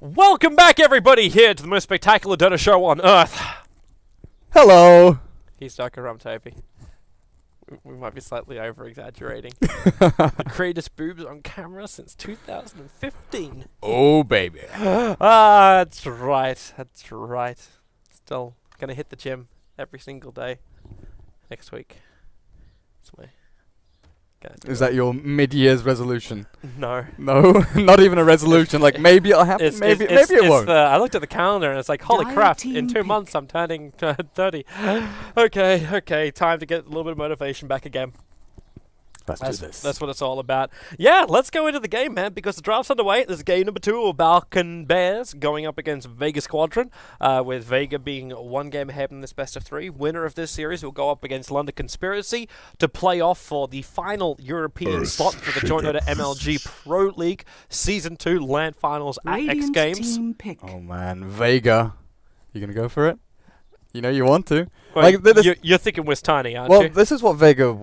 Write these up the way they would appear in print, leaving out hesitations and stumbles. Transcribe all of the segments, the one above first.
Welcome back, everybody, here to the most spectacular Dota show on Earth. Hello. He's Dr. Rumtopi. We might be slightly over-exaggerating. The greatest boobs on camera since 2015. Oh, baby. That's right. That's right. Still gonna hit the gym every single day next week. That's my... Is that your mid-year's resolution? No. No, not even a resolution. Like maybe it'll happen. Maybe it won't. I looked at the calendar and it's like, holy crap! In 2 months, I'm turning 30. Okay, time to get a little bit of motivation back again. Let's do this. That's what it's all about. Yeah, let's go into the game, man, because the draft's underway. There's game number 2 of Balkan Bears going up against Vega Squadron, with Vega being 1 game ahead in this best of 3. Winner of this series will go up against London Conspiracy to play off for the final European slot for the joint Dota MLG Pro League Season 2 LAN Finals at X Games. Oh man, Vega. You gonna go for it? You know you want to. Well, you're thinking Wisp Tiny, aren't you? Well, this is what Vega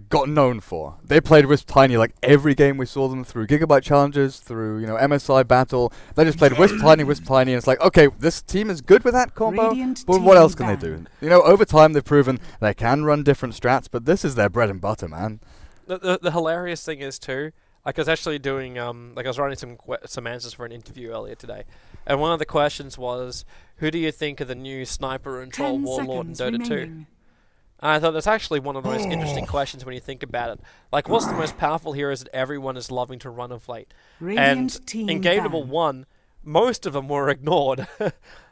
got known for. They played Wisp Tiny like every game we saw them through Gigabyte challenges, through MSI battle. They just played Wisp Tiny, and it's like, okay, this team is good with that combo, but what else can they do? You know, over time they've proven they can run different strats, but this is their bread and butter, man. The hilarious thing is too, I was actually doing I was writing some answers for an interview earlier today, and one of the questions was, who do you think are the new sniper and troll warlord in Dota 2? And I thought that's actually one of the most interesting questions when you think about it. Like, what's the most powerful heroes that everyone is loving to run of late? And in game number 1, most of them were ignored.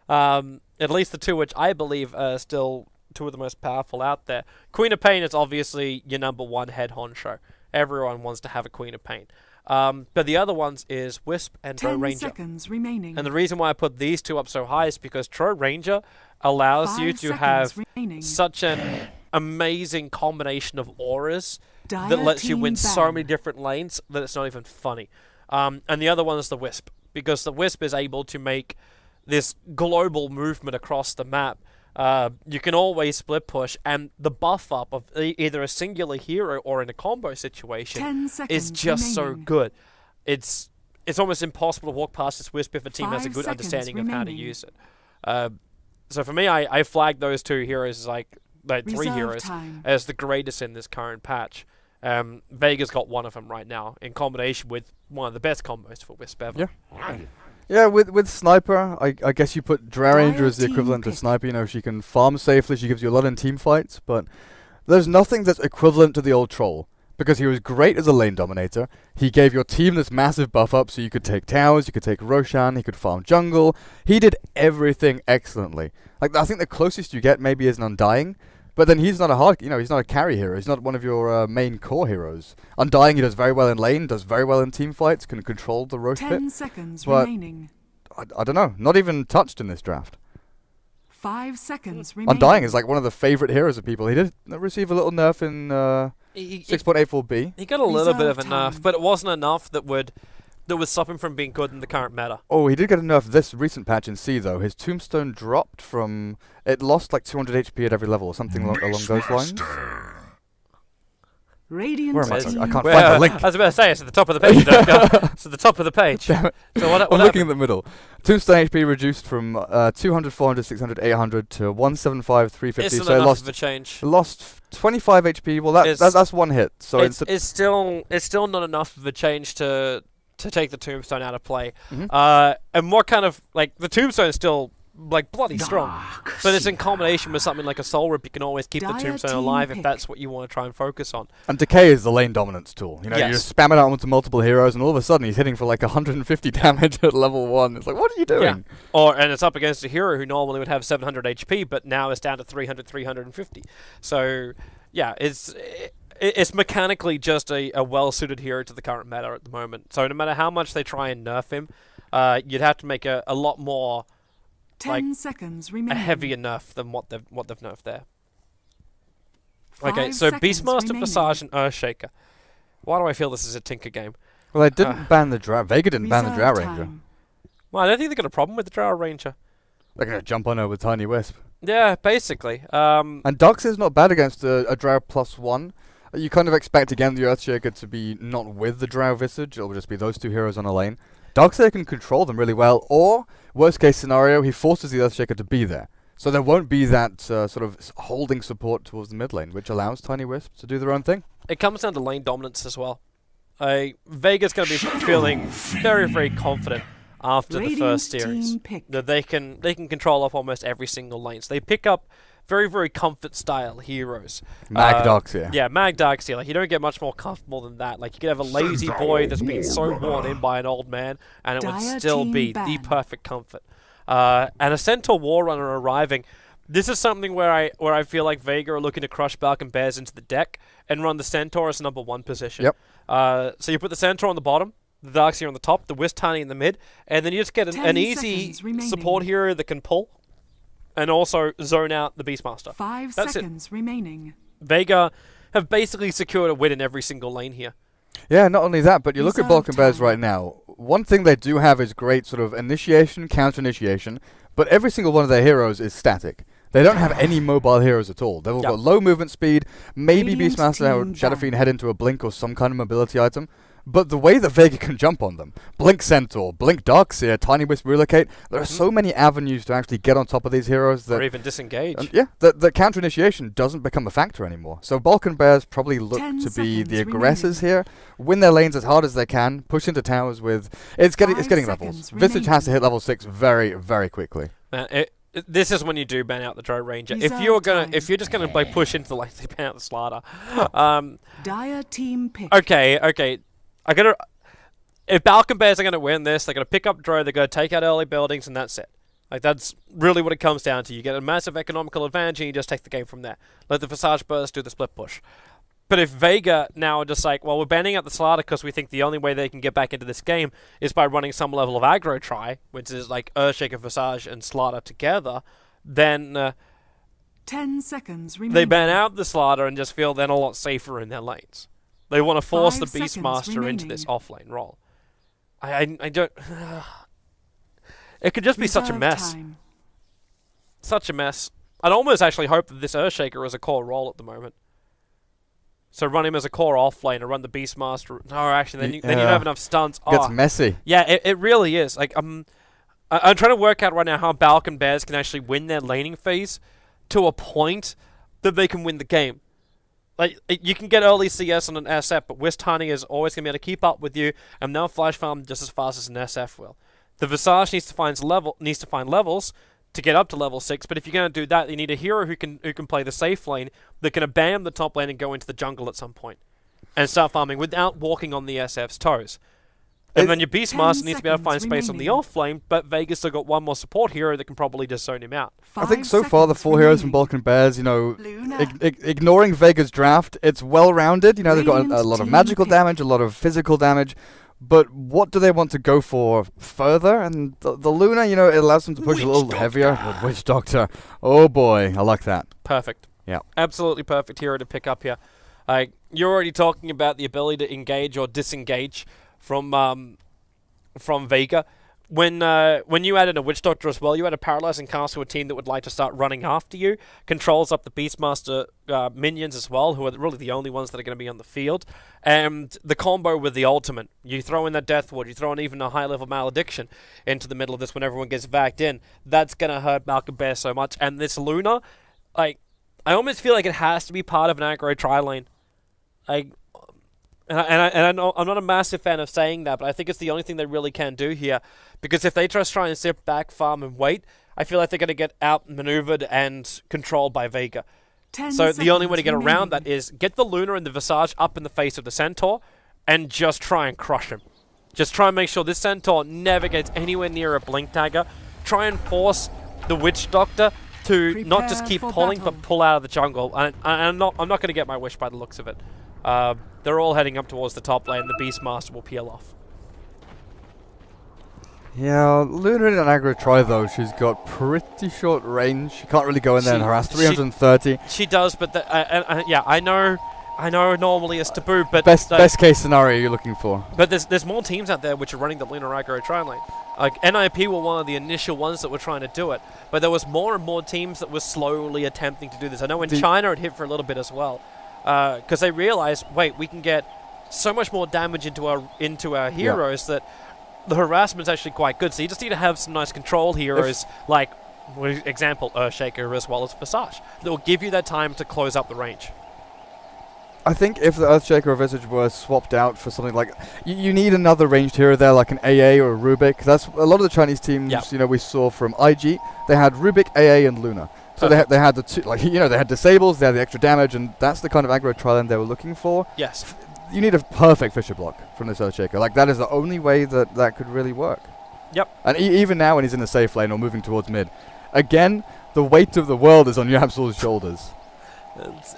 At least the 2 which I believe are still 2 of the most powerful out there. Queen of Pain is obviously your number 1 head honcho. Everyone wants to have a Queen of Pain. But the other ones is Wisp and Tro Ranger. And the reason why I put these 2 up so high is because Tro Ranger allows you to have such an amazing combination of auras that lets you win so many different lanes that it's not even funny. And the other one is the Wisp, because the Wisp is able to make this global movement across the map. You can always split push, and the buff up of either a singular hero or in a combo situation is just so good. It's almost impossible to walk past this Wisp if a team has a good understanding of how to use it. So for me, I flagged those 2 heroes as like 3 heroes as the greatest in this current patch. Vega's got one of them right now in combination with one of the best combos for Wisp ever. Yeah. Yeah, with Sniper, I guess you put Drow Ranger as the equivalent to Sniper. You know, she can farm safely, she gives you a lot in team fights, but there's nothing that's equivalent to the old Troll, because he was great as a lane dominator. He gave your team this massive buff up, so you could take towers, you could take Roshan, he could farm jungle. He did everything excellently. Like, I think the closest you get maybe is an Undying, but then he's not he's not a carry hero. He's not one of your main core heroes. Undying, he does very well in lane, does very well in team fights, can control the Rosh pit. 10 seconds remaining. I don't know, not even touched in this draft. 5 seconds remaining. Undying is like one of the favorite heroes of people. He did receive a little nerf in 6.84B. He got a little bit of a nerf, but it wasn't enough that would stop him from being good in the current meta. Oh, he did get a nerf this recent patch in C, though. His tombstone dropped from... It lost like 200 HP at every level, or something along those lines. Where am I? I can't find the link. I was about to say, it's at the top of the page. It's at the top of the page. Damn it. So what I'm looking in the middle. Tombstone HP reduced from 200, 400, 600, 800 to 175, 350. Isn't enough of a change. Lost 25 HP. Well, that's one hit. So it's still not enough of a change to take the Tombstone out of play. And more kind of, like, the Tombstone is still, like, bloody strong. But it's in combination with something like a Soul Rip, you can always keep the Tombstone alive if that's what you want to try and focus on. And Decay is the lane dominance tool. You know, you just spam it out onto multiple heroes, and all of a sudden he's hitting for like 150 damage at level 1. It's like, what are you doing? Yeah. And it's up against a hero who normally would have 700 HP, but now is down to 300, 350. So, yeah, it's mechanically just a well-suited hero to the current meta at the moment. So no matter how much they try and nerf him, you'd have to make a lot more 10 seconds remaining. A heavier nerf than what they've nerfed there. Okay, so Beastmaster, Visage, and Earthshaker. Why do I feel this is a Tinker game? Well, they didn't ban the Drow. Vega didn't ban the Drow Ranger. Well, I don't think they've got a problem with the Drow Ranger. They're going to jump on her with Tiny Wisp. Yeah, basically. And Dux is not bad against a Drow +1. You kind of expect, again, the Earthshaker to be not with the Drow Visage. It'll just be those 2 heroes on a lane. Darkseer can control them really well, or, worst case scenario, he forces the Earthshaker to be there. So there won't be that sort of holding support towards the mid lane, which allows Tiny Wisp to do their own thing. It comes down to lane dominance as well. Vega's going to be feeling very, very confident after the first series that they can control up almost every single lane. So they pick up very, very comfort style heroes. Mag Darkseer. Yeah, Mag Darkseer. Like, you don't get much more comfortable than that. Like, you could have a lazy boy that's been so worn in by an old man, and it would still be the perfect comfort. And a Centaur Warrunner arriving. This is something where I feel like Vega are looking to crush Balkan Bears into the deck and run the Centaur as number 1 position. Yep. So you put the Centaur on the bottom, the Darkseer on the top, the Wisp Tiny in the mid, and then you just get an easy support hero that can pull and also zone out the Beastmaster. 5 That's seconds remaining. Vega have basically secured a win in every single lane here. Yeah, not only that, but you look at Balkan Bears right now. One thing they do have is great sort of initiation, counter-initiation, but every single one of their heroes is static. They don't have any mobile heroes at all. They've all got low movement speed, maybe Beastmaster or Shadow Fiend head into a blink or some kind of mobility item. But the way that Vega can jump on them, Blink Centaur, Blink Darkseer, Tiny Wisp Relocate, there are so many avenues to actually get on top of these heroes that... Or even disengage. That counter-initiation doesn't become a factor anymore. So Balkan Bears probably look to be the aggressors here, win their lanes as hard as they can, push into towers with... It's getting levels. Visage has to hit level 6 very, very quickly. This is when you do ban out the Drow Ranger. If you're just gonna like push into the lanes, you ban out the Slider. Dire team pick. Okay. If Balkan Bears are going to win this, they're going to pick up Drow, they're going to take out early buildings, and that's it. Like, that's really what it comes down to. You get a massive economical advantage, and you just take the game from there. Let the Visage Burst do the split push. But if Vega now are just like, well, we're banning out the Slider because we think the only way they can get back into this game is by running some level of aggro try, which is like Earthshaker, Visage, and Slider together, then 10 seconds remaining. They ban out the Slider and just feel then a lot safer in their lanes. They want to force the 5 seconds Beastmaster into remaining. this offlane role. I don't... It could just be such a mess. Time. Such a mess. I'd almost actually hope that this Earthshaker is a core role at the moment. So run him as a core offlane and run the Beastmaster. No, actually, then you don't have enough stunts. Gets messy. Yeah, it really is. Like, I'm trying to work out right now how Balkan Bears can actually win their laning phase to a point that they can win the game. Like, you can get early CS on an SF, but Wisp Tiny is always going to be able to keep up with you, and they'll flash farm just as fast as an SF will. The Visage needs to find levels to get up to level 6, but if you're going to do that, you need a hero who can play the safe lane, that can abandon the top lane and go into the jungle at some point, and start farming without walking on the SF's toes. And then your Beastmaster needs to be able to find space on the off lane, but Vega's still got one more support hero that can probably just zone him out. I think so far the 4 heroes from Balkan Bears, you know, ignoring Vega's draft, it's well-rounded. You know, they've got a lot of magical damage, a lot of physical damage, but what do they want to go for further? And the Luna, you know, it allows them to push a little heavier. The Witch Doctor, oh boy, I like that. Perfect. Yeah. Absolutely perfect hero to pick up here. You're already talking about the ability to engage or disengage from Vega. When you added a Witch Doctor as well, you had a Paralyzing Cast to a team that would like to start running after you. Controls up the Beastmaster minions as well, who are really the only ones that are going to be on the field. And the combo with the ultimate. You throw in that Death Ward, you throw in even a high-level Malediction into the middle of this when everyone gets backed in. That's going to hurt Balkan Bear so much. And this Luna, I almost feel like it has to be part of an aggro tri-lane. And I know I'm not a massive fan of saying that, but I think it's the only thing they really can do here. Because if they just try and sit back, farm, and wait, I feel like they're going to get outmaneuvered and controlled by Vega. So the only way to get around that is get the Luna and the Visage up in the face of the Centaur and just try and crush him. Just try and make sure this Centaur never gets anywhere near a Blink Dagger. Try and force the Witch Doctor to not just keep pulling, but pull out of the jungle. And I'm not going to get my wish by the looks of it. They're all heading up towards the top lane. The Beastmaster will peel off. Yeah, Luna in an aggro try though. She's got pretty short range. She can't really go in there and harass 330. She does, but yeah, I know normally it's taboo, but best case scenario you're looking for. But there's more teams out there which are running the Luna aggro try lane. Like NIP were one of the initial ones that were trying to do it, but there was more and more teams that were slowly attempting to do this. I know in China it hit for a little bit as well. Because they realized, wait, we can get so much more damage into our heroes that the harassment's actually quite good. So you just need to have some nice control heroes, like, for example, Earthshaker as well as Visage. That will give you that time to close up the range. I think if the Earthshaker or Visage were swapped out for something like... You need another ranged hero there, like an AA or a Rubik. That's a lot of the Chinese teams, we saw from IG. They had Rubik, AA, and Luna. So they had the two, they had disables, they had the extra damage, and that's the kind of aggro tri-lane they were looking for. Yes. You need a perfect Fisher block from this Earthshaker. Like, that is the only way that could really work. Yep. And even now when he's in the safe lane or moving towards mid, again, the weight of the world is on Yapsol's shoulders.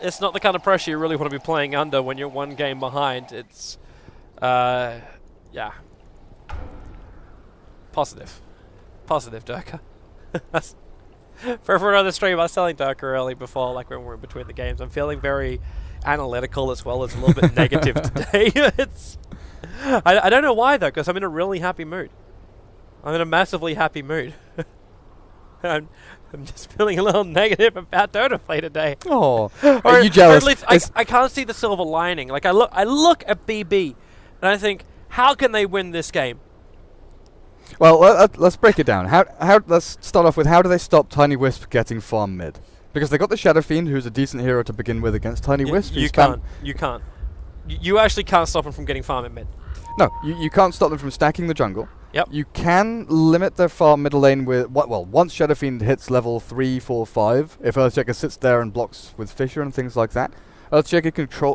It's not the kind of pressure you really want to be playing under when you're one game behind. It's, yeah. Positive, Durka. for another stream, I was telling Durka early before, like when we're in between the games, I'm feeling very analytical as well as a little bit negative today. I don't know why though, because I'm in a really happy mood. I'm in a massively happy mood. I'm just feeling a little negative about Dota play today. Oh, are you jealous? Or at least I can't see the silver lining. Like I look at BB, and I think, how can they win this game? Well, let's break it down. Let's start off with how do they stop Tiny Wisp getting farm mid? Because they got the Shadow Fiend, who's a decent hero to begin with against Tiny Wisp. You can't. You actually can't stop him from getting farm in mid. No, you can't stop them from stacking the jungle. Yep. You can limit their farm middle lane with, once Shadow Fiend hits level 3, 4, 5, if Earthshaker sits there and blocks with Fissure and things like that, Earthshaker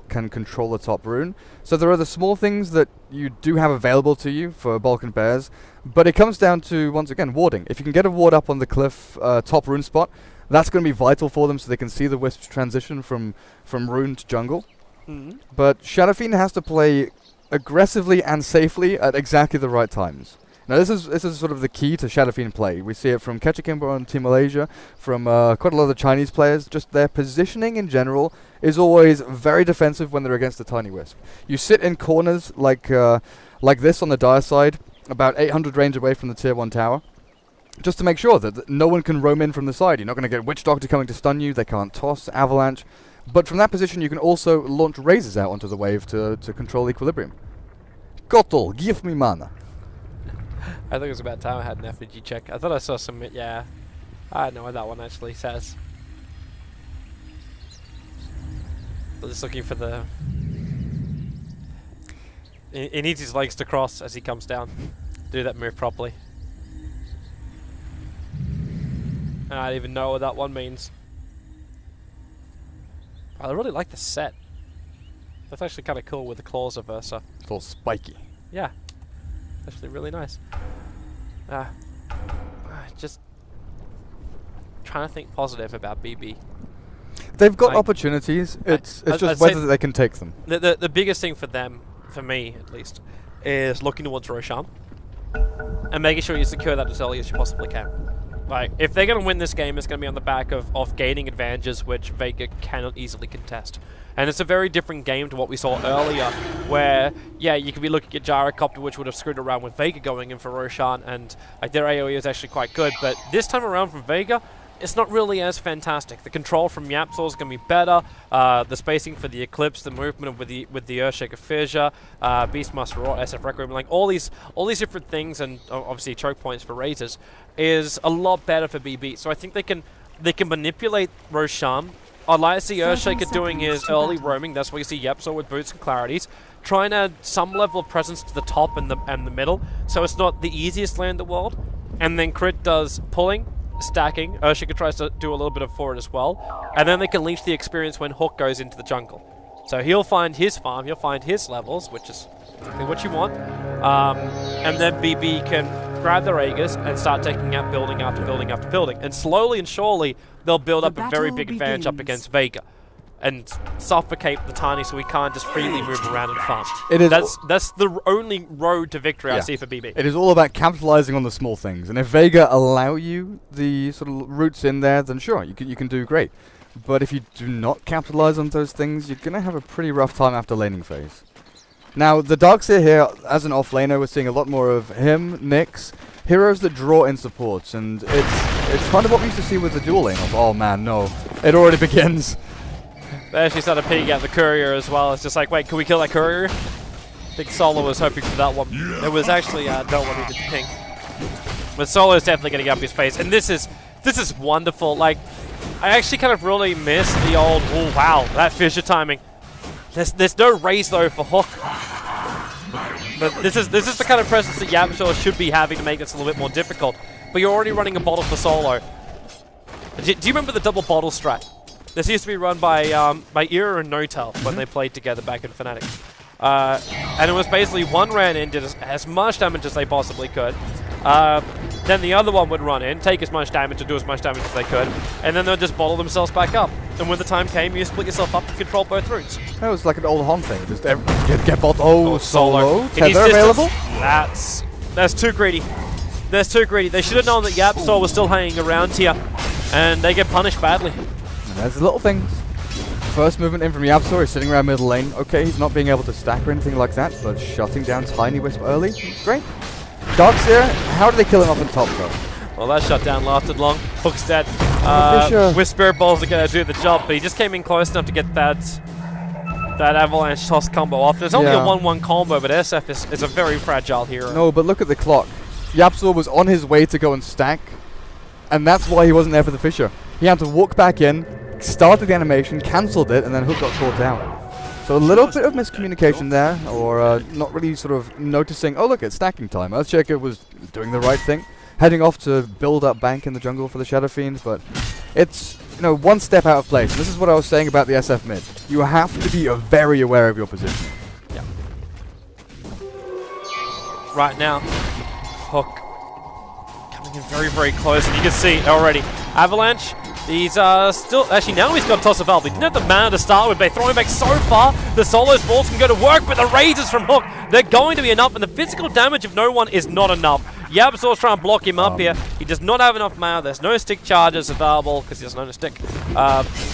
can control the top rune. So there are the small things that you do have available to you for Balkan Bears, but it comes down to, once again, warding. If you can get a ward up on the cliff top rune spot, that's going to be vital for them so they can see the Wisp's transition from rune to jungle. Mm-hmm. But Shadow Fiend has to play aggressively and safely at exactly the right times. Now this is sort of the key to Shadow Fiend play. We see it from Ketchikimbo on Team Malaysia, from quite a lot of the Chinese players. Just their positioning in general is always very defensive when they're against the Tiny Wisp. You sit in corners like this on the Dire side, about 800 range away from the Tier 1 tower, just to make sure that no one can roam in from the side. You're not going to get Witch Doctor coming to stun you. They can't toss, Avalanche. But from that position you can also launch razors out onto the wave to control equilibrium. Gottel, give me mana. I think it was about time I had an FNG check. I thought I saw some, yeah. I don't know what that one actually says. But just looking for the... He needs his legs to cross as he comes down. Do that move properly. And I don't even know what that one means. I really like the set. That's actually kind of cool with the claws of Ursa. It's all spiky. Yeah. Actually really nice. Just trying to think positive about BB. They've got opportunities. It's just whether they can take them. The biggest thing for them, for me at least, is looking towards Roshan and making sure you secure that as early as you possibly can. Like, if they're going to win this game, it's going to be on the back of gaining advantages which Vega cannot easily contest. And it's a very different game to what we saw earlier, where, yeah, you could be looking at Gyrocopter, which would have screwed around with Vega going in for Roshan, and like their AoE is actually quite good. But this time around from Vega, it's not really as fantastic. The control from Yapsor is going to be better. The spacing for the Eclipse, the movement with the Earthshaker Fissure, Beastmaster Raw, SF Requiem, like all these different things, and obviously choke points for Razors, is a lot better for BB. So I think they can manipulate Roshan. I'd like to see Earthshaker doing his early roaming. That's why you see Yapsor with boots and clarities, trying to add some level of presence to the top and the middle, so it's not the easiest lane in the world. And then Crit does pulling, stacking. Earthshaker tries to do a little bit of forward as well, and then they can leech the experience when Hook goes into the jungle. So he'll find his farm, he'll find his levels, which is exactly what you want. And then BB can grab their Aegis and start taking out building after building after building. And slowly and surely, they'll build up a very big advantage up against Vega and suffocate the Tiny so we can't just freely move around and farm. That's the only road to victory I see for BB. It is all about capitalizing on the small things. And if Vega allow you the sort of routes in there, then sure, you can do great. But if you do not capitalize on those things, you're going to have a pretty rough time after laning phase. Now, the Darkseer here, as an off-laner, we're seeing a lot more of him, Nyx, heroes that draw in supports, and it's kind of what we used to see with the dual lane of, oh man, no, it already begins. They actually started picking out the courier as well. It's just like, wait, can we kill that courier? I think Solo was hoping for that one. It was actually no one who did the ping. But Solo is definitely getting up his face, and this is wonderful. Like, I actually kind of really miss the old, oh wow, that Fissure timing. There's no raise though for Hook. But this is the kind of presence that YapzOr should be having to make this a little bit more difficult. But you're already running a bottle for Solo. Do you remember the double bottle strat? This used to be run by Era and Notel when they played together back in Fnatic. And it was basically one ran in, did as much damage as they possibly could. Then the other one would run in, take as much damage and do as much damage as they could, and then they'd just bottle themselves back up. And when the time came, you split yourself up and control both routes. That was like an old Hon thing. Just get bottled. Oh, Solo. In his Tether available? That's too greedy. That's too greedy. They should have known that YapzOr was still hanging around here, and they get punished badly. And there's the little things. First movement in from YapzOr, he's sitting around middle lane. Okay, he's not being able to stack or anything like that, but shutting down Tiny Wisp early. It's great. Darkseer, how did they kill him up on top though? Well, that shutdown lasted long. Hook's dead. Wisp Spirit Balls are going to do the job, but he just came in close enough to get that Avalanche Toss combo off. There's only a 1-1 combo, but SF is a very fragile hero. No, but look at the clock. YapzOr was on his way to go and stack, and that's why he wasn't there for the Fissure. He had to walk back in, started the animation, cancelled it, and then Hook got caught out. So a little bit of miscommunication there, or not really sort of noticing, oh look, it's stacking time. Earthshaker was doing the right thing, heading off to build up bank in the jungle for the Shadow Fiends, but it's, one step out of place. And this is what I was saying about the SF mid. You have to be very aware of your position. Yeah. Right now, Hook coming in very, very close, and you can see already, Avalanche, he's still, actually now he's got Toss of Valve. He didn't have the mana to start with, but they're throwing back so far, the Solo's balls can go to work, but the raises from Hook, they're going to be enough, and the physical damage of no one is not enough. YapzOr's trying to block him up here. He does not have enough mana. There's no stick charges available because he doesn't own a stick.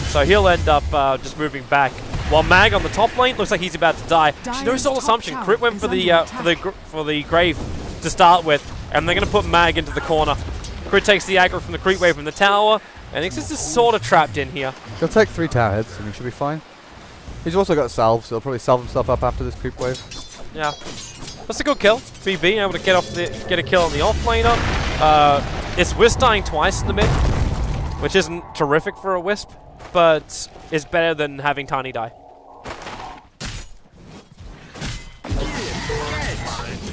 So he'll end up just moving back. While Mag on the top lane looks like he's about to die. No soul assumption. Crit went for the grave to start with, and they're going to put Mag into the corner. Crit takes the aggro from the creep wave from the tower, and Ixis is sort of trapped in here. He'll take 3 tower hits, and he should be fine. He's also got salve, so he'll probably salve himself up after this creep wave. Yeah. That's a good kill. BB able to get a kill on the off laner. It's Wisp dying twice in the mid, which isn't terrific for a Wisp, but is better than having Tiny die.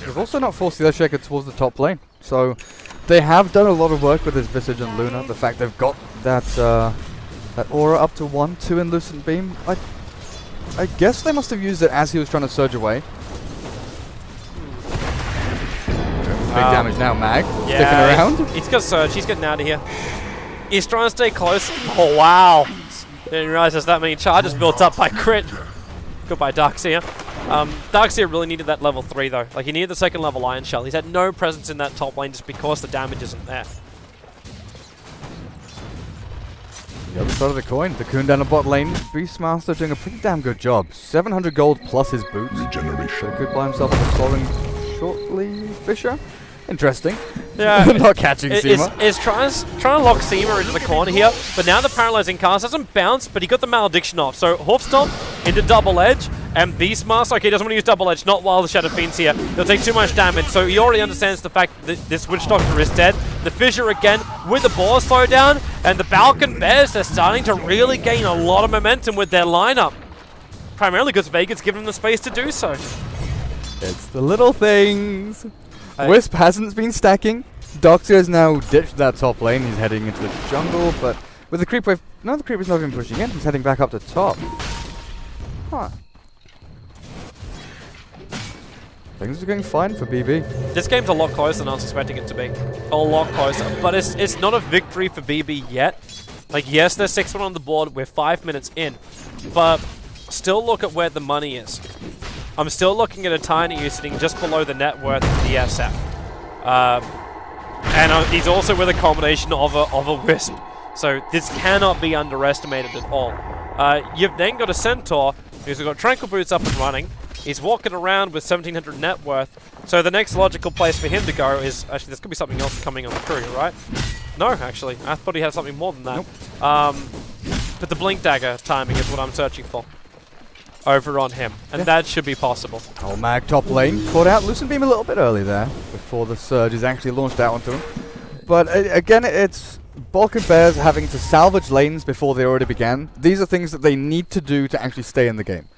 They've also not forced the Earthshaker towards the top lane, so they have done a lot of work with his Visage and Luna. The fact they've got that aura up to 1-2 in Lucent Beam. I guess they must have used it as he was trying to surge away. Big damage now, Mag. Sticking around. He's got Surge. He's getting out of here. He's trying to stay close. Oh, wow. Didn't realize there's that many charges built up by Crit. Goodbye, Darkseer. Darkseer really needed that level 3, though. Like, he needed the second level Iron Shell. He's had no presence in that top lane just because the damage isn't there. The other side of the coin, the Coon down the bot lane. Beastmaster doing a pretty damn good job. 700 gold plus his boots. So he could buy himself a soaring shortly. Fissure. Interesting. Yeah. Not catching Seema. Is trying to lock Seema into the corner here, but now the Paralyzing Cast doesn't bounce, but he got the Malediction off. So Hoof Stomp into Double Edge, and Beastmaster, okay, doesn't want to use Double Edge, not while the Shadow Fiend's here. He'll take too much damage, so he already understands the fact that this Witch Doctor is dead. The Fissure again with the Boar slowdown, and the Balkan Bears, they're starting to really gain a lot of momentum with their lineup. Primarily because Vega's given them the space to do so. It's the little things. Wisp hasn't been stacking. Darkseer has now ditched that top lane. He's heading into the jungle, but with the creep wave... No, the creep is not even pushing in. He's heading back up to top. Huh. Things are going fine for BB. This game's a lot closer than I was expecting it to be. A lot closer. But it's not a victory for BB yet. Like, yes, there's 6-1 on the board. We're 5 minutes in. But still look at where the money is. I'm still looking at a Tiny who's sitting just below the net worth of the SF. And he's also with a combination of a Wisp. So this cannot be underestimated at all. You've then got a Centaur who's got Tranquil Boots up and running. He's walking around with 1700 net worth. So the next logical place for him to go is... Actually, there's going to be something else coming on the crew, right? No, actually. I thought he had something more than that. Nope. But the Blink Dagger timing is what I'm searching for. over on him, and that should be possible. Oh, Mag top lane caught out Lucent Beam a little bit early there before the surge is actually launched out onto him. But again, it's Balkan Bears having to salvage lanes before they already began. These are things that they need to do to actually stay in the game.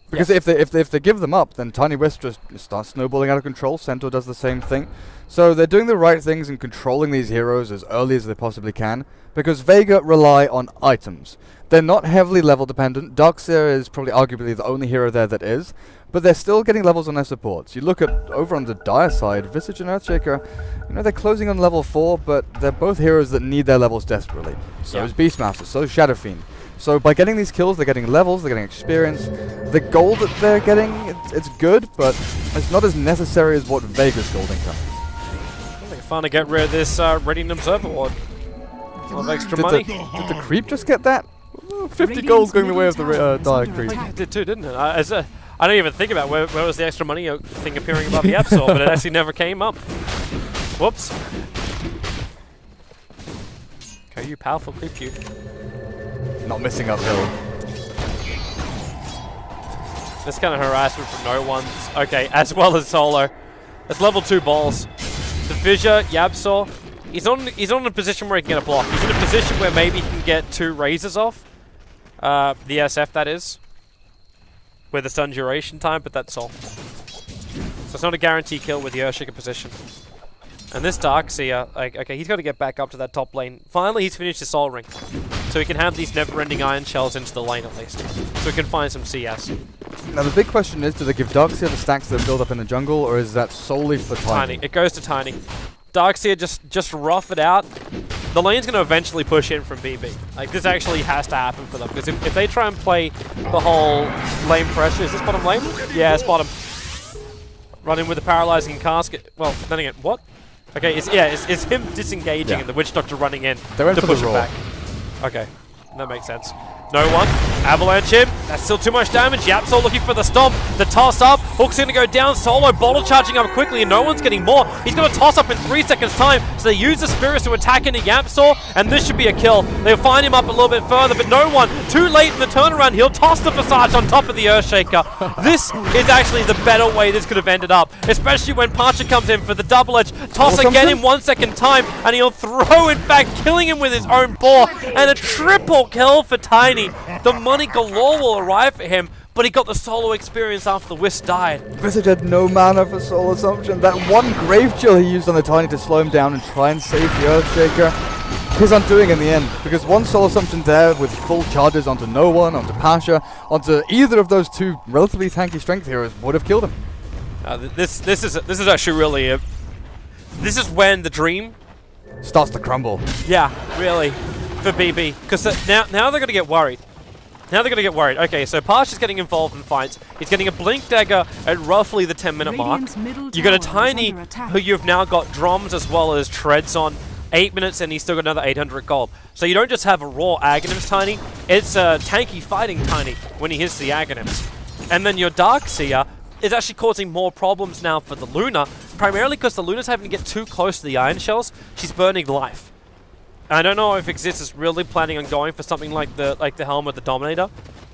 Because if they give them up, then Tiny Wisp just starts snowballing out of control. Centaur does the same thing. So they're doing the right things and controlling these heroes as early as they possibly can. Because Vega rely on items. They're not heavily level dependent. Darkseer is probably arguably the only hero there that is. But they're still getting levels on their supports. You look at over on the Dire side, Visage and Earthshaker, you know, they're closing on level 4, but they're both heroes that need their levels desperately. So is Beastmaster, so is Shadow Fiend. So by getting these kills, they're getting levels, they're getting experience. The gold that they're getting, it's good, but it's not as necessary as what Vega's gold income is. They're finally get rid of this Radiant Observer Ward. Of extra money. Did the creep just get that? 50 gold going the way of the Dire creep. It did too, didn't it? I don't even think about where was the extra money thing appearing above the Absol, but it actually never came up. Whoops. Okay, you powerful creep you. Not missing uphill. This kind of harassment from no one's. Okay, as well as Solo. It's level 2 balls. The Fissure, Yabsaw, he's on a position where he can get a block. He's in a position where maybe he can get 2 razors off. The SF, that is. With a stun duration time, but that's all. So it's not a guarantee kill with the Earthshaker position. And this Darkseer, like, okay, he's got to get back up to that top lane. Finally, he's finished his Soul Ring. So he can have these never-ending Iron Shells into the lane at least. So he can find some CS. Now the big question is, do they give Darkseer the stacks that build up in the jungle, or is that solely for Tiny? It goes to Tiny. Darkseer just rough it out. The lane's going to eventually push in from BB. Like, this actually has to happen for them. Because if they try and play the whole lane pressure... Is this bottom lane? Yeah, it's bottom. Running with the paralyzing casket. Well, then again, what? Okay, it's him disengaging and the Witch Doctor running in to push it back. Okay, that makes sense. No one. Avalanche him. That's still too much damage. Yapsol looking for the stomp. The toss up. Hook's going to go down. Solo bottle charging up quickly and no one's getting more. He's going to toss up in 3 seconds time. So they use the Spirits to attack into Yapsol and this should be a kill. They'll find him up a little bit further but no one. Too late in the turnaround. He'll toss the Visage on top of the Earthshaker. This is actually the better way this could have ended up. Especially when Parcher comes in for the double edge. Toss again in 1 second time and he'll throw in fact killing him with his own paw. And a triple kill for Tiny. The money galore will arrive for him, but he got the solo experience after the Wisp died. Visage had no mana for Soul Assumption. That one Grave Chill he used on the Tiny to slow him down and try and save the Earthshaker, his undoing in the end. Because one Soul Assumption there with full charges onto no one, onto Pasha, onto either of those two relatively tanky strength heroes would have killed him. This is actually really this is when the dream starts to crumble. Yeah, really, for BB. Because now they're going to get worried. Now they're going to get worried. Okay, so Parsh is getting involved in fights. He's getting a Blink Dagger at roughly the 10-minute mark. You got a Tiny who you've now got Droms as well as Treads on. 8 minutes and he's still got another 800 gold. So you don't just have a raw Aghanims Tiny, it's a tanky fighting Tiny when he hits the Aghanims. And then your Darkseer is actually causing more problems now for the Luna, primarily because the Luna's having to get too close to the Iron Shells. She's burning life. I don't know if Exist is really planning on going for something like the Helm of the Dominator,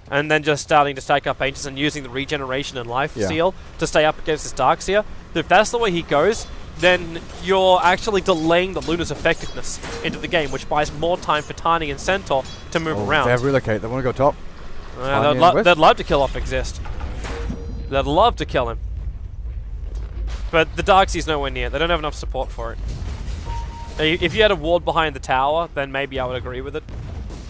and then just starting to stack up Ancients and using the regeneration and life seal to stay up against this Darkseer. If that's the way he goes, then you're actually delaying the Luna's effectiveness into the game, which buys more time for Tiny and Centaur to move around. They relocate. They want to go top. They'd love to kill off Exist. They'd love to kill him. But the Darkseer's nowhere near. They don't have enough support for it. If you had a ward behind the tower, then maybe I would agree with it.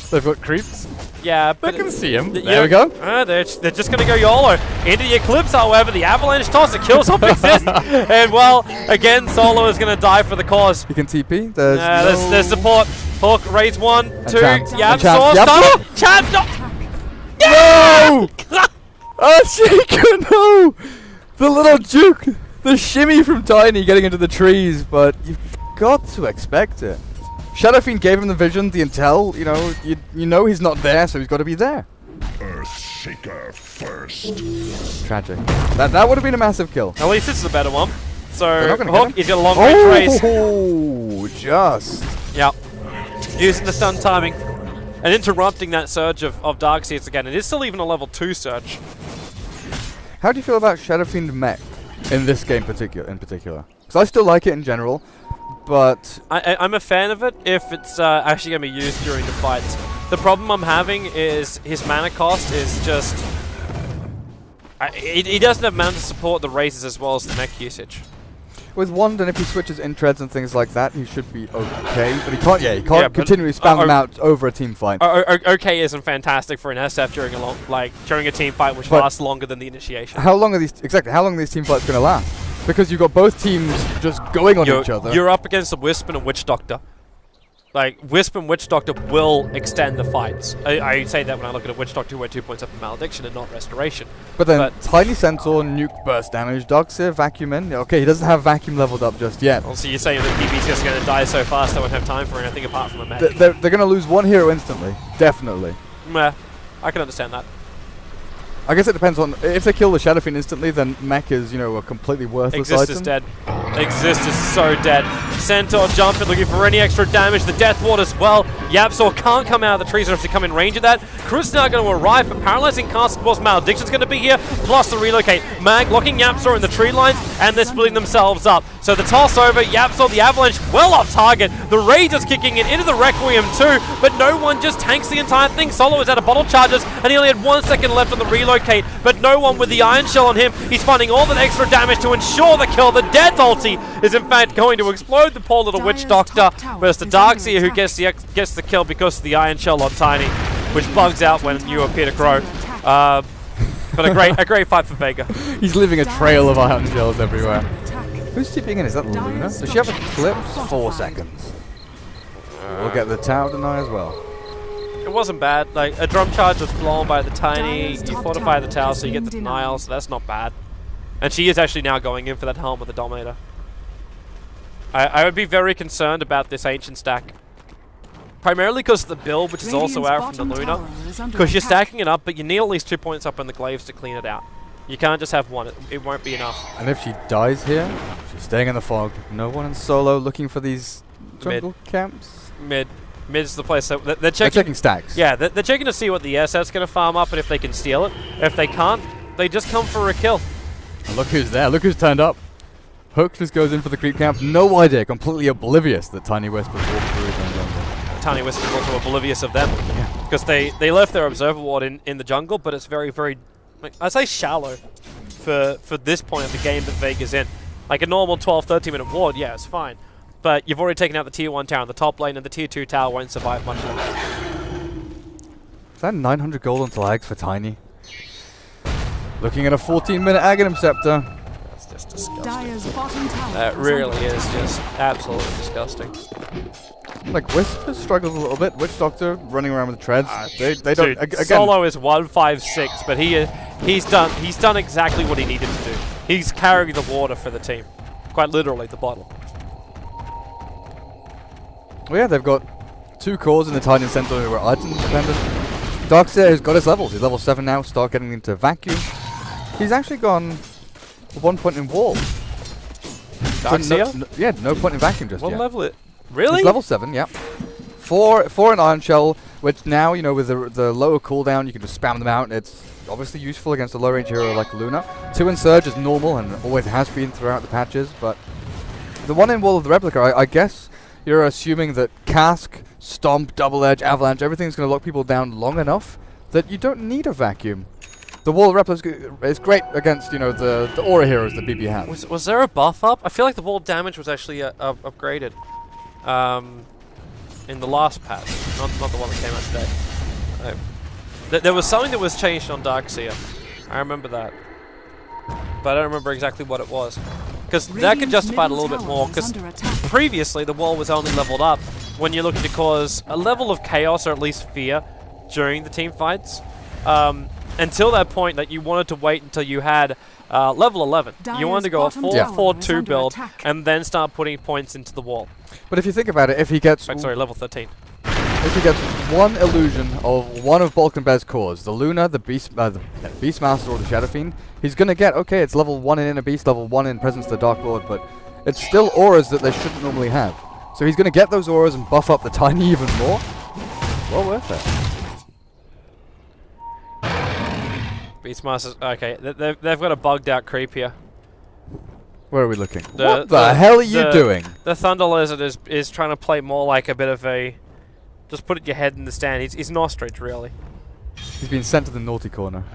They've got creeps. Yeah, but I can see him. There we go. They're just going to go YOLO. Into the Eclipse, however, the Avalanche toss, it kills off Exist. And, well, again, Solo is going to die for the cause. You can TP. There's support. Hook, raise 1, 2, Yab, Chance. stun. Chance, no! No! Earthshaker, no! The little juke. The shimmy from Tiny getting into the trees, but you've got to expect it. Shadow Fiend gave him the vision, the intel, you know he's not there, so he's got to be there. Earthshaker first. Tragic. That would have been a massive kill. At least this is a better one. So, Hook, he's got a long range race. Oh, just. Yep. Using the stun timing. And interrupting that surge of Darkseers again. It is still even a level 2 surge. How do you feel about Shadow Fiend mech in this game in particular? Because I still like it in general, but I'm a fan of it if it's actually going to be used during the fights. The problem I'm having is his mana cost is just... he doesn't have mana to support the raises as well as the mech usage. with Wand, and if he switches in treads and things like that, he should be okay. But he can't. Yeah, he can't continually spam them out over a team fight. Okay isn't fantastic for an SF during a team fight which lasts longer than the initiation. How long are these How long are these team fights going to last? Because you've got both teams just going on each other. You're up against a Wisp and a Witch Doctor. Like, Wisp and Witch Doctor will extend the fights. I say that when I look at a Witch Doctor who had 2 points up in Malediction and not Restoration. But then, Tiny Centaur, nuke burst damage, Darkseer, vacuum in. Okay, he doesn't have vacuum leveled up just yet. Also, you're saying that PB's just going to die so fast they won't have time for anything apart from a mech. They're going to lose one hero instantly. Definitely. Meh. I can understand that. I guess it depends on... If they kill the Shadow Fiend instantly, then mech is, a completely worthless item. Exist is dead. Exist is so dead. Centaur jumping, looking for any extra damage. The Death Ward as well. Yapsaw can't come out of the trees enough to come in range of that. Chris now going to arrive, but Paralyzing Cast Boss Malediction's going to be here, plus the relocate. Mag locking Yapsaw in the tree lines, and they're splitting themselves up. So the toss over, Yapsaw, the Avalanche, well off target. The Rage is kicking in into the Requiem too, but no one just tanks the entire thing. Solo is out of bottle charges, and he only had 1 second left on the relocate, but no one with the Iron Shell on him. He's finding all that extra damage to ensure the kill. The Death ulti is in fact going to explode the poor little Witch Doctor, but it's the Darkseer who gets the kill because of the Iron Shell on Tiny, which bugs out when you appear to grow. But a great fight for Vega. He's leaving a trail of Iron Shells everywhere. Who's tipping in? Is that Luna? Does she have a clip? 4 seconds. We'll get the tower deny as well. It wasn't bad. Like, a drum charge was blown by the Tiny. You fortify the tower so you get the denial, so that's not bad. And she is actually now going in for that helm with the Dominator. I would be very concerned about this Ancient stack. Primarily because of the build, which is also out from the Luna. Because you're stacking it up, but you need at least 2 points up in the glaives to clean it out. You can't just have one. It won't be enough. And if she dies here, she's staying in the fog. No one in solo looking for these jungle camps. Mid's the place. So they're checking stacks. Yeah, they're checking to see what the SF's going to farm up and if they can steal it. If they can't, they just come for a kill. And look who's there. Look who's turned up. Hook just goes in for the creep camp. No idea. Completely oblivious that Tiny Wisp has walked through his own jungle. Tiny Wisp is also oblivious of them. Yeah. Because they left their Observer Ward in the jungle, but it's very, very... I say shallow for this point of the game that Vega's in. Like a normal 12-13 minute ward, yeah, it's fine. But you've already taken out the tier 1 tower in the top lane, and the tier 2 tower won't survive much longer. Is that 900 gold on flags for Tiny? Looking at a 14-minute Aghanim Scepter. That's just disgusting. That really is just absolutely disgusting. Like, Wisp has struggled a little bit. Witch Doctor running around with treads. They don't... Dude, again, Solo is 156, but he's done exactly what he needed to do. He's carrying the water for the team. Quite literally, the bottle. Well, yeah, they've got 2 cores in the Tiny Centaur who are item dependent. Darkseer has got his levels. He's level 7 now. Start getting into vacuum. He's actually gone 1 point in wall. Darkseer? Yeah, no point in vacuum just yet. What level it? Really? He's level 7, yeah. 4 an Iron Shell, which now, with the lower cooldown, you can just spam them out. It's obviously useful against a low-range hero like Luna. 2 in Surge is normal and always has been throughout the patches, but the 1 in Wall of the Replica, I guess you're assuming that Cask, Stomp, Double Edge, Avalanche, everything's going to lock people down long enough that you don't need a vacuum. The Wall of Replica is great against, the aura heroes that BB has. Was there a buff up? I feel like the wall damage was actually upgraded. In the last patch, not the one that came out today. There was something that was changed on Darkseer. I remember that. But I don't remember exactly what it was. Because that could justify it a little bit more, because previously the wall was only leveled up when you're looking to cause a level of chaos or at least fear during the team fights. Until that point that you wanted to wait until you had level 11. You wanted to go a 4-4-2 build and then start putting points into the wall. But if you think about it, if he gets... Sorry, level 13. If he gets one illusion of one of Balkan Bear's cores, the Luna, the Beastmaster, or the Shadow Fiend, he's going to get, okay, it's level 1 in Inner Beast, level 1 in Presence of the Dark Lord, but it's still auras that they shouldn't normally have. So he's going to get those auras and buff up the Tiny even more. Well worth it. Beastmasters. Okay, they've got a bugged out creep here. Where are we looking? What the hell are you doing? The Thunder Lizard is trying to play more like a bit of a... Just put your head in the stand. He's an ostrich, really. He's been sent to the naughty corner.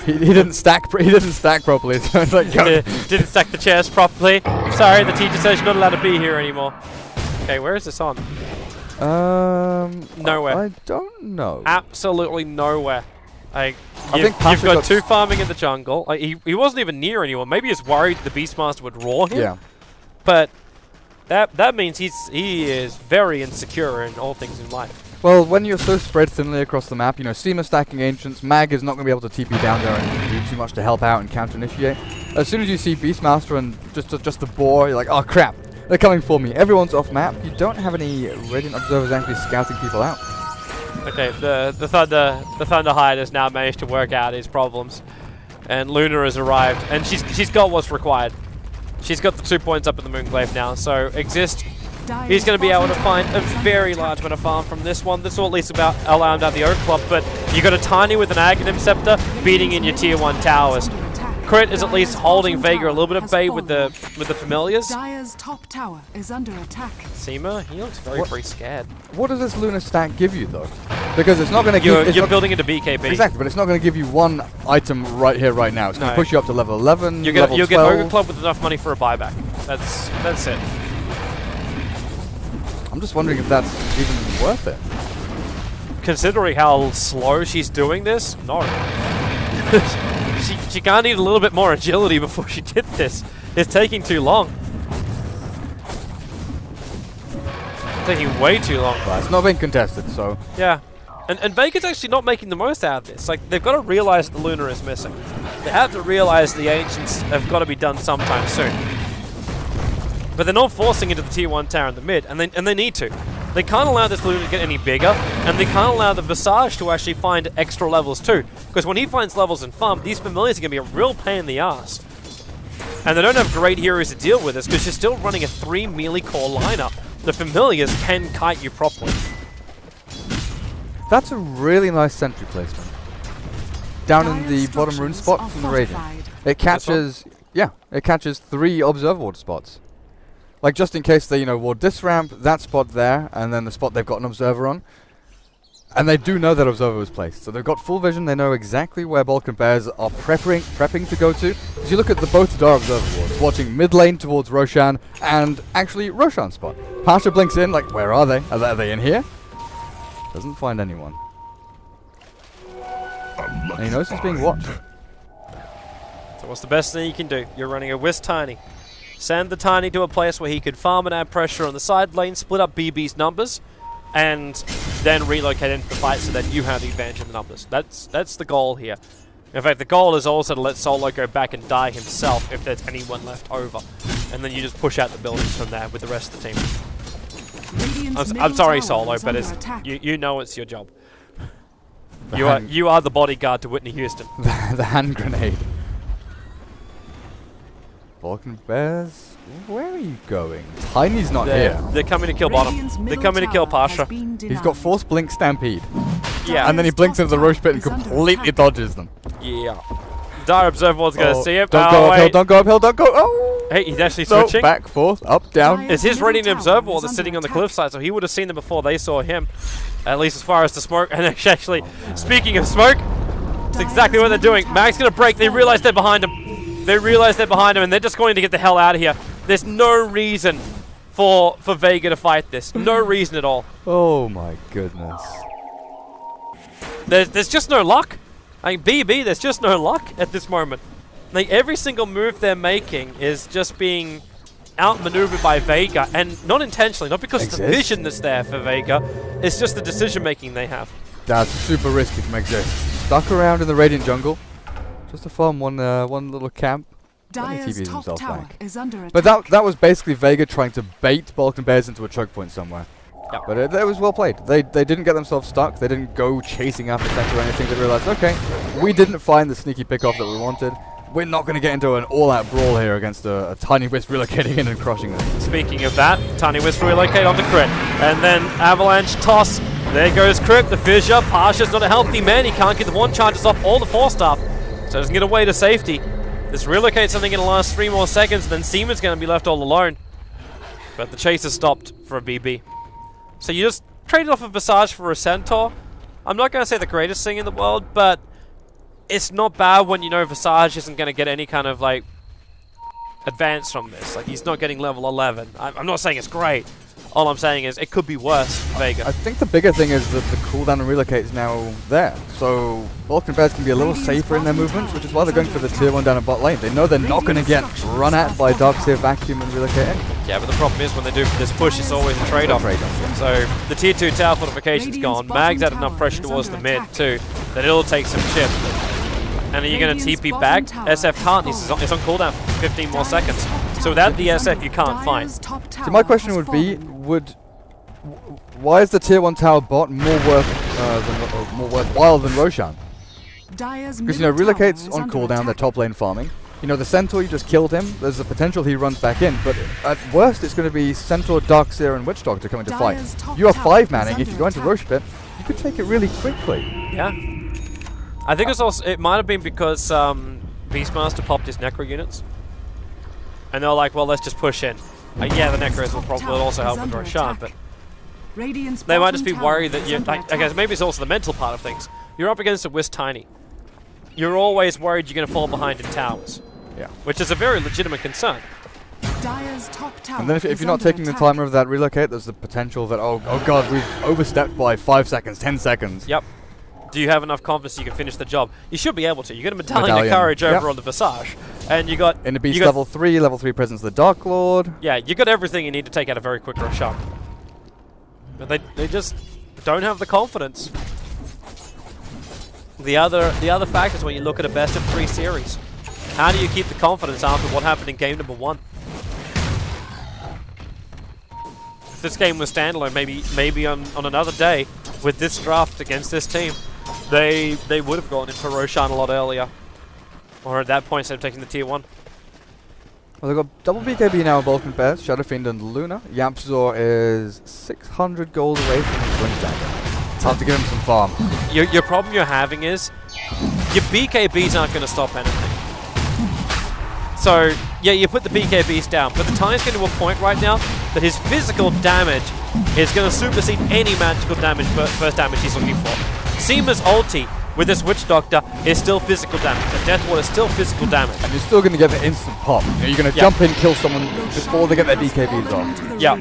He didn't stack. He didn't stack properly. So it's like, didn't stack the chairs properly. Sorry, the teacher says you're not allowed to be here anymore. Okay, where is this on? Nowhere. I don't know. Absolutely nowhere. I You've think Pasha got got two farming in the jungle. He wasn't even near anyone. Maybe he's worried the Beastmaster would roar him. Yeah. But that means he is very insecure in all things in life. Well, when you're so spread thinly across the map, you know, Seema stacking Ancients, Mag is not going to be able to TP down there and do too much to help out and counter-initiate. As soon as you see Beastmaster and just the boar, you're like, oh crap, they're coming for me. Everyone's off map. You don't have any Radiant Observers actually scouting people out. Okay, the Thunder Hide has now managed to work out his problems, and Luna has arrived, and she's got what's required. She's got the 2 points up in the Moonglaive now, so Exist. He's going to be able to find a very large amount of farm from this one. This will at least allow him to have the Oak Club, but you got a Tiny with an Aghanim Scepter beating in your tier 1 towers. Crit is at least holding Vega a little bit of bait with the familiars. Dire's top tower is under attack. Seema, he looks very scared. What does this Luna stack give you though? Because it's not going to give... You're building into BKB. Exactly, but it's not going to give you one item right here, right now. It's going to push you up to level 11, you'll level 12. Get Ogre Club with enough money for a buyback. That's it. I'm just wondering if that's even worth it. Considering how slow she's doing this, no. she can't need a little bit more agility before she did this. It's taking too long. Taking way too long. But it's not being contested, so... Yeah. And Vega's actually not making the most out of this. Like, they've got to realize the Luna is missing. They have to realize the Ancients have got to be done sometime soon. But they're not forcing into the tier 1 tower in the mid, and they need to. They can't allow this Luna to get any bigger, and they can't allow the Visage to actually find extra levels too. Because when he finds levels in farm, these familiars are going to be a real pain in the ass. And they don't have great heroes to deal with this, because you're still running a 3 melee core lineup. The familiars can kite you properly. That's a really nice sentry placement. Down in the bottom rune spot from the Radiant. It catches... Yeah, it catches 3 Observer Ward spots. Like, just in case they, you know, ward this ramp, that spot there, and then the spot they've got an Observer on. And they do know that Observer was placed. So they've got full vision, they know exactly where Balkan Bears are prepping to go to. As you look at both Dar Observer wards, watching mid lane towards Roshan, and actually Roshan's spot. Pasha blinks in, like, where are they? Are they in here? Doesn't find anyone. And he knows he's being watched. So what's the best thing you can do? You're running a Wisp Tiny. Send the Tiny to a place where he could farm and add pressure on the side lane, split up BB's numbers, and then relocate into the fight so that you have the advantage in the numbers. That's the goal here. In fact, the goal is also to let Solo go back and die himself if there's anyone left over. And then you just push out the buildings from there with the rest of the team. I'm sorry, Solo, but it's, you know it's your job. You are the bodyguard to Whitney Houston. The hand grenade. Balkan Bears, where are you going? Tiny's not here. They're coming to kill bottom. They're coming to kill Pasha. He's got Force Blink Stampede. Yeah. And then he blinks into the Roche Pit and completely dodges them. Yeah. Dire Observer was going to see him. Don't go uphill, don't go uphill, don't go. Oh! Hey, he's actually switching. Back, forth, up, down. It's his Radiant Observer that's sitting on the cliffside, so he would have seen them before they saw him. At least as far as the smoke. And actually, speaking of smoke, it's exactly what they're doing. Mag's going to break. They realize they're behind him. They realize they're behind him, and they're just going to get the hell out of here. There's no reason for Vega to fight this. No reason at all. Oh my goodness. There's just no luck. I mean, BB, there's just no luck at this moment. Like, every single move they're making is just being outmaneuvered by Vega, and not intentionally, not because of the vision that's there for Vega. It's just the decision-making they have. That's super risky from Exist. Stuck around in the Radiant jungle. Just to farm one little camp. Dire's top tower is under attack. But that was basically Vega trying to bait Balkan Bears into a choke point somewhere. Yep. But it was well played. They didn't get themselves stuck. They didn't go chasing after center or anything. They realized, okay, we didn't find the sneaky pickoff that we wanted. We're not going to get into an all-out brawl here against a Tiny Wisp relocating in and crushing them. Speaking of that, Tiny Wisp relocate onto Crit. And then Avalanche toss. There goes Crit, the fissure. Pasha's not a healthy man. He can't get the one charges off all the 4 staff. So doesn't get away to safety. This relocate's something in the last 3 more seconds, then Seaman's going to be left all alone. But the chase is stopped for a BB. So you just traded off a Visage for a Centaur. I'm not going to say the greatest thing in the world, but it's not bad when you know Visage isn't going to get any kind of, like, advance from this. Like, he's not getting level 11. I'm not saying it's great. All I'm saying is it could be worse for Vega. I think the bigger thing is that the cooldown and relocate is now there. So Balkan Bears can be a little safer in their movements, which is why they're going for the tier 1 down in bot lane. They know they're not going to get run at by Darkseer, Vacuum, and Relocate. Yeah, but the problem is when they do this push, it's always a trade-off. So the tier 2 tower fortification's gone. Mag's had enough pressure towards the mid too that it'll take some chip. And are you going to TP back? SF can't. It's on cooldown for 15 more seconds. So without the SF, you can't fight. So my question would be, why is the tier 1 tower bot more worthwhile than Roshan? Because, you know, Relocate's on cooldown, they're top lane farming. You know, the Centaur, you just killed him. There's a potential he runs back in, but at worst, it's going to be Centaur, Darkseer, and Witch Doctor coming to fight. You are 5-manning. If you go into Rosh Pit, you could take it really quickly. Yeah. I think it might have been because Beastmaster popped his Necro units. And they're like, well, let's just push in. Yeah, the Necros will probably also help with Roshan, but they might just be worried that you. I guess maybe it's also the mental part of things. You're up against a Wisp Tiny. You're always worried you're going to fall behind in towers. Yeah. Which is a very legitimate concern. And then if you're not taking the timer of that relocate, there's the potential that, oh god, we've overstepped by 5 seconds, 10 seconds. Yep. Do you have enough confidence you can finish the job? You should be able to. You got a Medallion of Courage over on the Visage. And you got... In the Beast level 3 presence of the Dark Lord. Yeah, you got everything you need to take out a very quick Roshan. But they just don't have the confidence. The other fact is when you look at a best of 3 series. How do you keep the confidence after what happened in game number 1? If this game was standalone, maybe on another day with this draft against this team, they would have gone in for Roshan a lot earlier. Or at that point, instead of taking the tier 1. Well, they've got double BKB now, Balkan Bears, Shadow Fiend and Luna. Yapzor is 600 gold away from his Blink Dagger. It's hard to give him some farm. Your problem you're having is your BKBs aren't going to stop anything. So, yeah, you put the BKBs down, but the Tiny's getting to a point right now that his physical damage is going to supersede any magical damage, burst damage he's looking for. Seema's ulti with this Witch Doctor is still physical damage. The Death Ward is still physical damage. And you're still going to get the instant pop. You know, you're going to jump in, kill someone before they get their BKBs off. Yeah.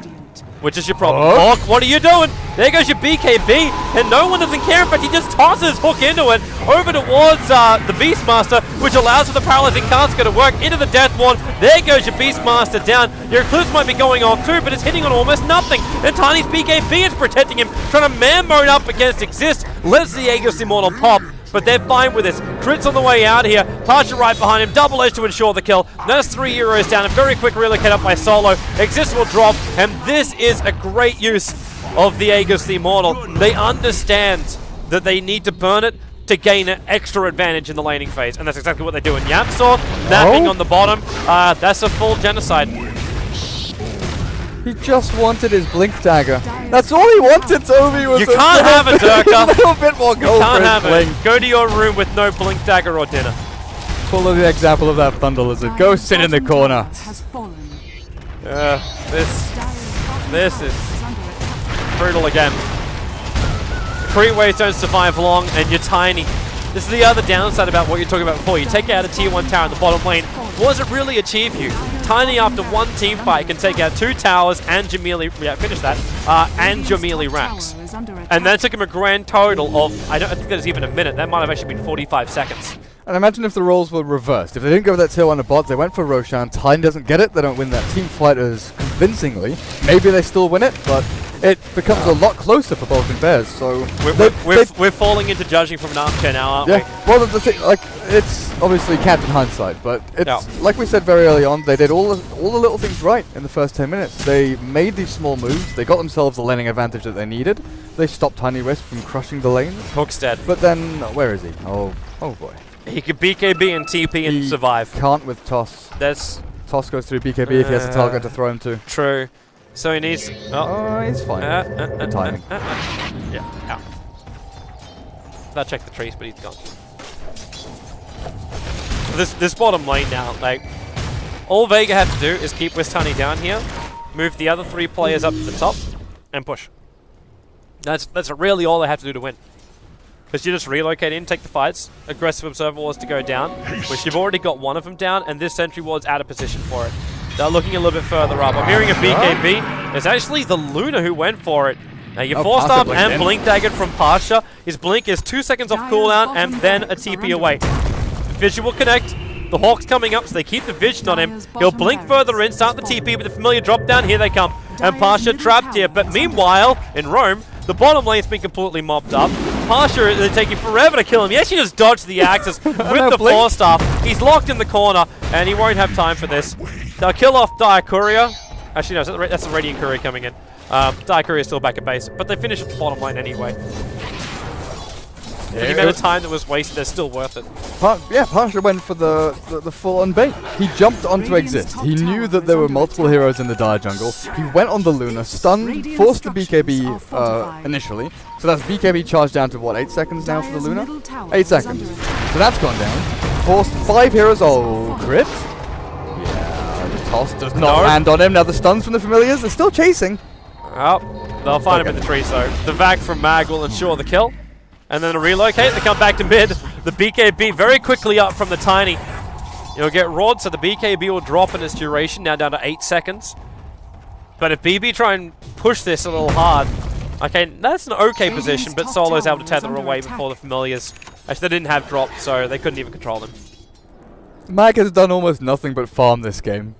Which is your problem. Hawk, what are you doing? There goes your BKB, and no one doesn't care. In fact, he just tosses Hook into it, over towards the Beastmaster, which allows for the Paralyzing Casket to work into the Death Ward. There goes your Beastmaster down. Your Eclipse might be going off too, but it's hitting on almost nothing. And Tiny's BKB is protecting him, trying to man mode up against Exist. Lets the Aegis Immortal pop. But they're fine with this. Crits on the way out here. Pasha right behind him. Double edge to ensure the kill. That's 3 euros down. A very quick relocate up by Solo. Exist will drop. And this is a great use of the Aegis the Immortal. They understand that they need to burn it to gain an extra advantage in the laning phase. And that's exactly what they do. And Yapzor, napping on the bottom. That's a full genocide. He just wanted his Blink Dagger. That's all he wanted, Toby, was you can't have it, Durka. A little bit more gold. You can't have it. Go to your room with no Blink Dagger or dinner. Follow the example of that Thunder Lizard. Go sit in the corner. This is brutal again. Creep waves don't survive long, and you're tiny. This is the other downside about what you're talking about before. You take out a tier 1 tower in the bottom lane. What does it really achieve you? Tiny, after one team fight, can take out 2 towers and Jamili, and Jamili racks. And that took him a grand total of, I think that was even a minute. That might have actually been 45 seconds. And imagine if the roles were reversed. If they didn't go with that tier 1 to bot, they went for Roshan. Tiny doesn't get it. They don't win that team fight as convincingly. Maybe they still win it, but it becomes a lot closer for Balkan Bears. So we're falling into judging from an armchair now, aren't we? Well, the thing, like, it's obviously capped in hindsight, but it's like we said very early on. They did all the little things right in the first 10 minutes. They made these small moves. They got themselves the laning advantage that they needed. They stopped Tiny Wisp from crushing the lanes. Hook's dead. But then, where is he? Oh boy. He could BKB and TP and survive. Can't with Toss. Toss goes through BKB if he has a target to throw him to. True. So he needs... he's fine. Good timing. Yeah. I'll check the trees, but he's gone. this bottom lane now, like, all Vega have to do is keep Wistani down here, move the other 3 players up to the top, and push. That's really all they have to do to win. Because you just relocate in, take the fights, aggressive observer wars to go down, which you've already got one of them down, and this sentry ward's out of position for it. They're looking a little bit further up. I'm hearing a BKB. It's actually the Luna who went for it. Now you forced up and blink daggered from Pasha. His blink is 2 seconds off cooldown and then a TP away. The Vision will connect. The Hawk's coming up, so they keep the Vision on him. He'll blink further in, start the TP, but the familiar drop down. Here they come. And Pasha trapped here. But meanwhile, in Rome, the bottom lane's been completely mobbed up. Pasha is taking forever to kill him. He actually just dodged the axes with the Force Staff. He's locked in the corner, and he won't have time for this. They'll kill off Dire Courier. Actually, no, that's the Radiant Courier coming in. Dire Courier is still back at base, but they finish at the bottom lane anyway. For the amount of time that was wasted, they're still worth it. Pasha went for the full-on bait. He jumped onto Exist. He knew that there were multiple heroes in the Dire jungle. He went on the Luna, stunned, forced the BKB initially. So that's BKB charged down to what, 8 seconds now for the Luna? 8 seconds. So that's gone down. Forced 5 heroes. Oh, crit. Yeah, the toss does not land on him. Now the stuns from the familiars, they're still chasing. Oh, they'll find him in the trees though. The Vac from Mag will ensure the kill. And then a relocate, they come back to mid. The BKB very quickly up from the Tiny. You'll get roared, so the BKB will drop in its duration, now down to 8 seconds. But if BB try and push this a little hard, okay, that's an okay position, but Solo's able to tether away before the familiars. Actually, they didn't have drop, so they couldn't even control them. Mag has done almost nothing but farm this game.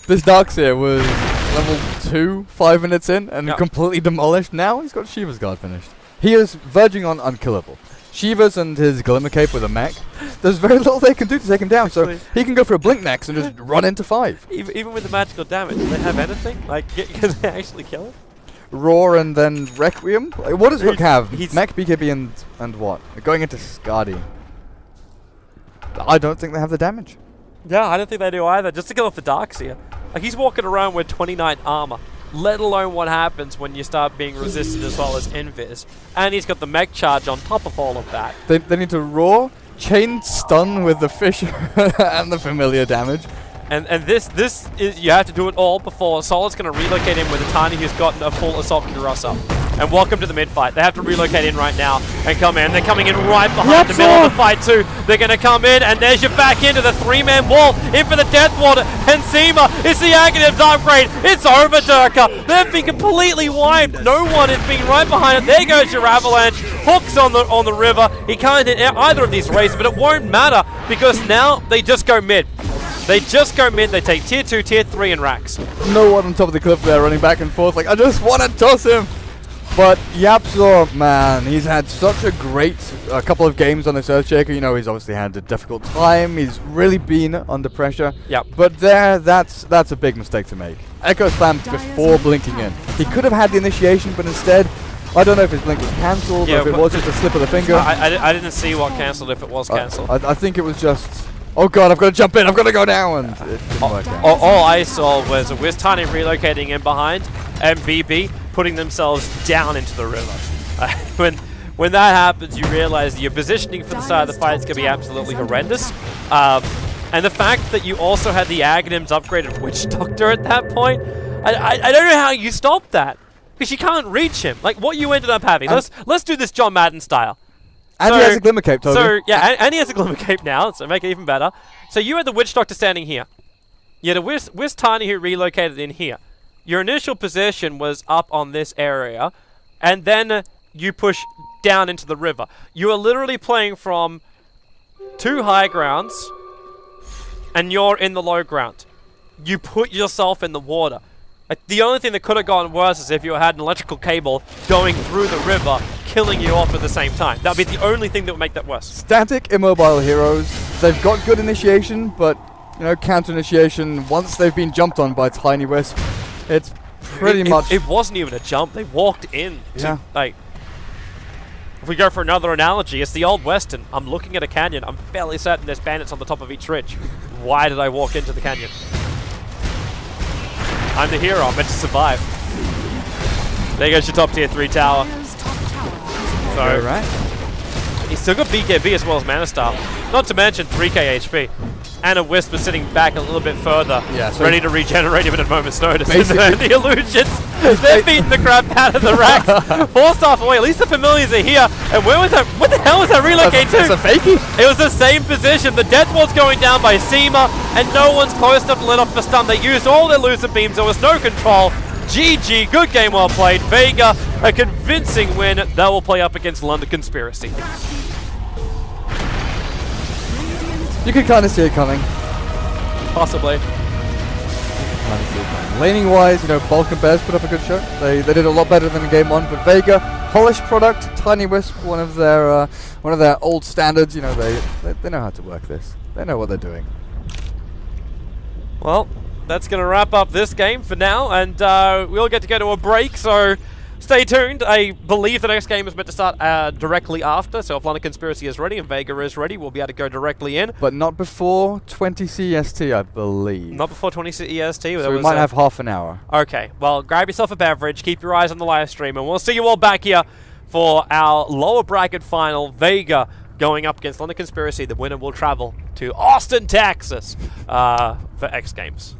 This Darkseer was level 2, 5 minutes in, and completely demolished. Now he's got Shiva's Guard finished. He is verging on unkillable. Shiva's and his Glimmer Cape with a mech, there's very little they can do to take him down, so he can go for a blink next and just run into 5. Even with the magical damage, do they have anything? Like, can they actually kill him? Roar and then Requiem? Like, what does Hook have? Mech, BKB, and what? Going into Skadi. I don't think they have the damage. Yeah, I don't think they do either. Just to kill off the Darkseer. Like, he's walking around with 29 armor. Let alone what happens when you start being resisted as well as Invis. And he's got the mech charge on top of all of that. They need to roar, chain stun with the fish and the familiar damage. And this is, you have to do it all before Solid's going to relocate in with a Tiny who's gotten a full Assault Cuirass up. And welcome to the mid-fight. They have to relocate in right now and come in. They're coming in right behind the middle of the fight too. They're going to come in, and there's your back into the 3-man wall. In for the Death Water. And Zima, it's the Aghanims upgrade. It's over, Durka. They've been completely wiped. No one is being right behind it. There goes your Avalanche. Hook's on the river. He can't hit either of these races, but it won't matter because now they just go mid. They just go mid, they take tier 2, tier 3 and racks. No one on top of the cliff there running back and forth like, I just want to toss him. But Yapzor, man, he's had such a great couple of games on this Earthshaker. You know, he's obviously had a difficult time. He's really been under pressure. Yep. But that's a big mistake to make. Echo Slam before blinking in. He could have had the initiation, but instead, I don't know if his blink was cancelled or if it was just a slip of the finger. I didn't see what cancelled if it was cancelled. I think it was just... Oh god, I've got to jump in, I've got to go down! And it didn't work out. All I saw was Wistani relocating in behind and BB putting themselves down into the river. When that happens, you realize your positioning for the side of the fight is going to be absolutely horrendous. And the fact that you also had the Aghanims upgraded Witch Doctor at that point, I don't know how you stopped that. Because you can't reach him. Like, what you ended up having. Let's do this John Madden style. And he has a Glimmer Cape, Toby. So, yeah, and he has a Glimmer Cape now, so make it even better. So you had the Witch Doctor standing here. You had a Wistani who relocated in here. Your initial position was up on this area, and then you push down into the river. You are literally playing from 2 high grounds, and you're in the low ground. You put yourself in the water. Like, the only thing that could have gone worse is if you had an electrical cable going through the river, killing you off at the same time. That would be the only thing that would make that worse. Static, immobile heroes. They've got good initiation, but, you know, counter initiation, once they've been jumped on by Tiny Wisp, it's pretty much... It wasn't even a jump. They walked in. Yeah. Like, if we go for another analogy, it's the Old Western. I'm looking at a canyon. I'm fairly certain there's bandits on the top of each ridge. Why did I walk into the canyon? I'm the hero. I'm meant to survive. There goes your top tier 3 tower. So, right. Still got BKB as well as Mana Star. Not to mention 3k HP. And a Whisper sitting back a little bit further, Yeah, so ready to regenerate even at a moment's notice. Basically- And the illusions, they're beating the crap out of the racks. 4-star away, at least the familiars are here. And where was that? What the hell was that relocate That's to? a fakie. It was the same position. The death ward's going down by Seema, and no one's close enough to let off the stun. They used all their loser beams. There was no control. GG, good game well played. Vega, a convincing win. That will play up against London Conspiracy. You can kind of see it coming. Possibly. Laning wise, you know, Balkan Bears put up a good show. They did a lot better than in game 1. But Vega, polished product, Tiny Wisp, one of their old standards. You know, they know how to work this. They know what they're doing. Well, that's going to wrap up this game for now, and we'll get to go to a break, so stay tuned. I believe the next game is meant to start directly after, so if London Conspiracy is ready and Vega is ready, we'll be able to go directly in. But not before 20 CST, I believe. Not before 20 EST. So we might have half an hour. Okay, well, grab yourself a beverage, keep your eyes on the live stream, and we'll see you all back here for our lower bracket final. Vega going up against London Conspiracy. The winner will travel to Austin, Texas for X Games.